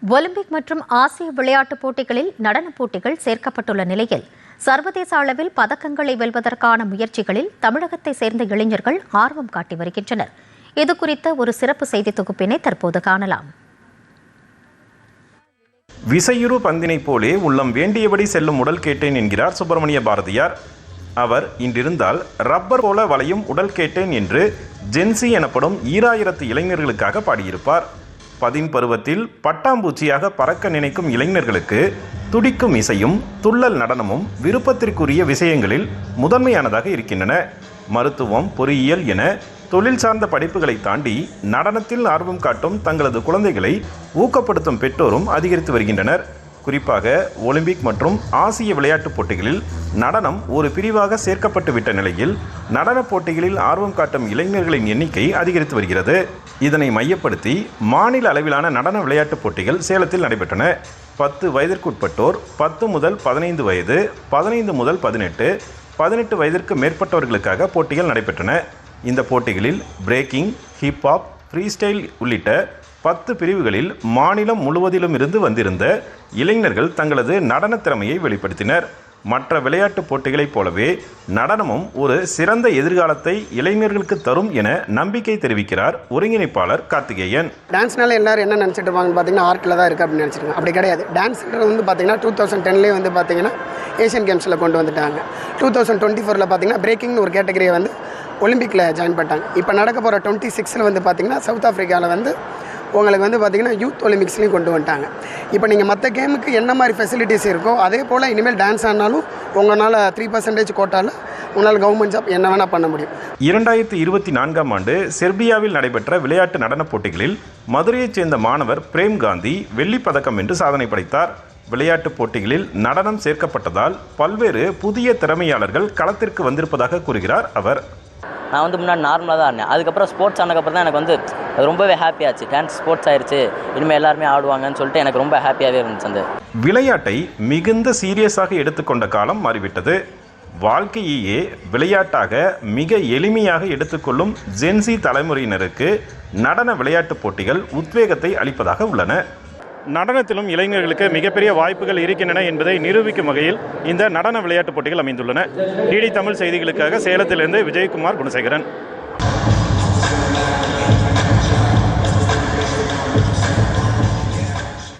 Olympic மற்றும் ஆசிய விளையாட்டுப் போட்டிகளில் நடனப் போட்டிகள் சேர்க்கப்பட்டுள்ள நிலையில் சர்வதேச அளவில் பதக்கங்களை வெல்வதற்கான முயற்சிகளில் தமிழகத்தை சேர்ந்த இளைஞர்கள் ஆர்வம் காட்டி வருகின்றனர். இதுகுறித்த ஒரு சிறப்பு செய்தி தொகுப்பினை தற்போது காணலாம். விசையுறு பந்தினை போலே உள்ளம் வேண்டியபடி செல்லும் உடல் கேட்டேன் என்கிறார் சுப்பிரமணிய பாரதியார். அவர் இன்றிருந்தால் ரப்பர் போல வளையும் உடல் கேட்டேன் என்று ஜென்சி எனப்படும் 2000 இளைஞர்களுக்காக பாடியிருப்பார். 10 பருவத்தில் பட்டாம்பூச்சியாக பறக்க நினைக்கும் இளைஞர்களுக்கு துடிக்கும் இசையும் துள்ளல் நடனமும் விருப்பத்திற்குரிய விஷயங்களில் முதன்மையானதாக இருக்கின்றன. மருத்துவம், பொறியியல் என தொழில் சார்ந்த படிப்புகளை தாண்டி நடனத்தில் ஆர்வம் காட்டும் தங்களது குழந்தைகளை ஊக்கப்படுத்தும் பெற்றோரும் அதிகரித்து வருகின்றனர். குறிப்பாக ஒலிம்பிக் மற்றும் ஆசிய விளையாட்டுப் போட்டிகளில் நடனம் ஒரு பிரிவாக சேர்க்கப்பட்டு விட்ட நிலையில் நடனப் போட்டிகளில் ஆர்வம் காட்டும் இளைஞர்களின் எண்ணிக்கை அதிகரித்து வருகிறது. இதனை மையப்படுத்தி மாநில அளவிலான நடன விளையாட்டுப் போட்டிகள் சேலத்தில் நடைபெற்றன. 10 வயதிற்குட்பட்டோர், 10 முதல் 15 வயது, 15 முதல் 18, 18 வயதிற்கு மேற்பட்டவர்களுக்காக போட்டிகள் நடைபெற்றன. இந்த போட்டிகளில் பிரேக்கிங், ஹிப்ஹாப், ஃப்ரீ ஸ்டைல் உள்ளிட்ட 10 பிரிவுகளில் மாநிலம் முழுவதிலும் இருந்து வந்திருந்த இளைஞர்கள் தங்களது நடன திறமையை வெளிப்படுத்தினர். மற்ற விளையாட்டுப் போட்டிகளைப் போலவே நடனமும் ஒரு சிறந்த எதிர்காலத்தை இளைஞர்களுக்கு தரும் என நம்பிக்கை தெரிவிக்கிறார் ஒருங்கிணைப்பாளர் கார்த்திகேயன். டான்ஸ்னால எல்லாரும் என்ன நினச்சிட்டு இருப்பாங்கன்னு பார்த்தீங்கன்னா ஆர்ட்டில் தான் இருக்குது அப்படின்னு நினச்சிருக்காங்க. அப்படி கிடையாது. டான்ஸ்ன்றது வந்து பார்த்தீங்கன்னா 2010 வந்து பார்த்தீங்கன்னா ஏஷியன் கேம்ஸில் கொண்டு வந்துட்டாங்க. 2024 பார்த்தீங்கன்னா பிரேக்கிங்னு ஒரு கேட்டகரியை வந்து ஒலிம்பிக்கில் ஜாயின் பண்ணிட்டாங்க. இப்போ நடக்க போகிற 26 வந்து பார்த்தீங்கன்னா சவுத் ஆஃப்ரிக்காவில் வந்து உங்களுக்கு வந்து பார்த்திங்கன்னா யூத் ஒலிம்பிக்ஸ்லையும் கொண்டு வந்துட்டாங்க. இப்போ நீங்கள் மற்ற கேமுக்கு என்ன மாதிரி ஃபெசிலிட்டிஸ் இருக்கோ அதே போல் இனிமேல் டான்ஸ் ஆனாலும் உங்களால் 3% கோட்டாவில் உங்களால் கவர்மெண்ட் ஜாப் என்ன வேணால் பண்ண முடியும். 2024ஆம் ஆண்டு செர்பியாவில் நடைபெற்ற விளையாட்டு நடனப் போட்டிகளில் மதுரையைச் சேர்ந்த மாணவர் பிரேம் காந்தி வெள்ளிப் பதக்கம் வென்று சாதனை படைத்தார். விளையாட்டுப் போட்டிகளில் நடனம் சேர்க்கப்பட்டதால் பல்வேறு புதிய திறமையாளர்கள் களத்திற்கு வந்திருப்பதாக கூறுகிறார் அவர். நான் வந்து முன்னாடி நார்மலாக தான் இருந்தேன். அதுக்கப்புறம் ஸ்போர்ட்ஸ் ஆனதுக்கப்புறம் தான் எனக்கு வந்து ரொம்பவே ஹாப்பியாச்சு. டான்ஸ் ஸ்போர்ட்ஸ் ஆயிடுச்சு, இனிமேல் எல்லாருமே ஆடுவாங்கன்னு சொல்லிட்டு எனக்கு ரொம்ப ஹாப்பியாகவே இருந்துச்சு. அந்த விளையாட்டை மிகுந்த சீரியஸாக எடுத்துக்கொண்ட காலம் மாறிவிட்டது. வாழ்க்கையே விளையாட்டாக மிக எளிமையாக எடுத்துக்கொள்ளும் ஜென்சி தலைமுறையினருக்கு நடன விளையாட்டுப் போட்டிகள் உத்வேகத்தை அளிப்பதாக உள்ளன. நடனத்திலும் இளைஞர்களுக்கு மிகப்பெரிய வாய்ப்புகள் இருக்கின்றன என்பதை நிரூபிக்கும் வகையில் இந்த நடன விளையாட்டுப் போட்டிகள் அமைந்துள்ளன. டிடி தமிழ் செய்திகளுக்காக சேலத்திலிருந்து விஜயகுமார் குணசேகரன்.